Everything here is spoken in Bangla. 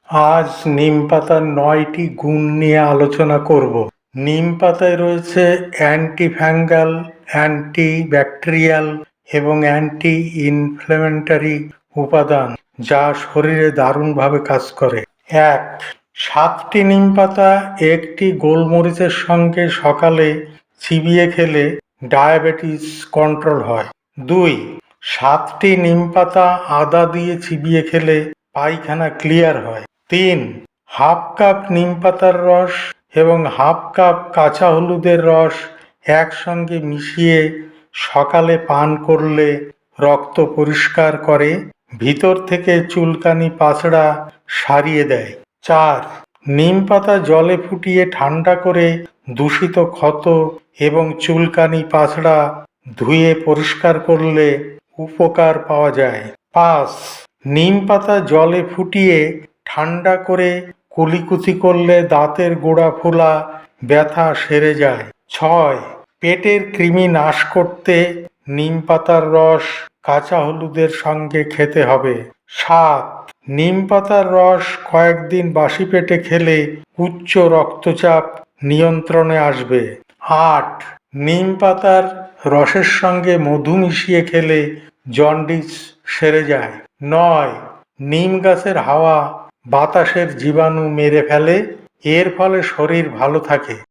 আজ নিম পাতার ৯টি গুণ নিয়ে আলোচনা করব। নিম পাতায় রয়েছে অ্যান্টিফ্যাঙ্গাল, অ্যান্টিব্যাকটেরিয়াল এবং অ্যান্টি ইনফ্ল্যামেটরি উপাদান, যা শরীরে দারুণভাবে কাজ করে। ১. ৭টি নিম পাতা একটি গোলমরিচের সঙ্গে সকালে চিবিয়ে খেলে ডায়াবেটিস কন্ট্রোল হয়। ২. ৭টি নিম পাতা আদা দিয়ে চিবিয়ে খেলে পায়খানা ক্লিয়ার হয়। ৩. হাফ কাপ নিম পাতার রস এবং হাফ কাপ কাঁচা হলুদের রস একসঙ্গে মিশিয়ে সকালে পান করলে রক্ত পরিষ্কার করে, ভিতর থেকে চুলকানি পাচড়া সারিয়ে দেয়। ৪. নিম পাতা জলে ফুটিয়ে ঠান্ডা করে দূষিত ক্ষত এবং চুলকানি পাচড়া ধুয়ে পরিষ্কার করলে উপকার পাওয়া যায়। ৫. নিম পাতা জলে ফুটিয়ে ঠান্ডা করে কুলিকুচি করলে দাঁতের গোড়া ফোলা, ব্যথা সেরে যায়। ৬. পেটের কৃমি নাশ করতে নিম পাতার রস কাঁচা হলুদের সঙ্গে খেতে হবে। ৭. নিম পাতার রস কয়েকদিন বাসি পেটে খেলে উচ্চ রক্তচাপ নিয়ন্ত্রণে আসবে। ৮. নিম পাতার রসের সঙ্গে মধু মিশিয়ে খেলে জন্ডিস সেরে যায়। ৯. নিম গাছের হাওয়া বাতাসের জীবাণু মেরে ফেলে, এর ফলে শরীর ভালো থাকে।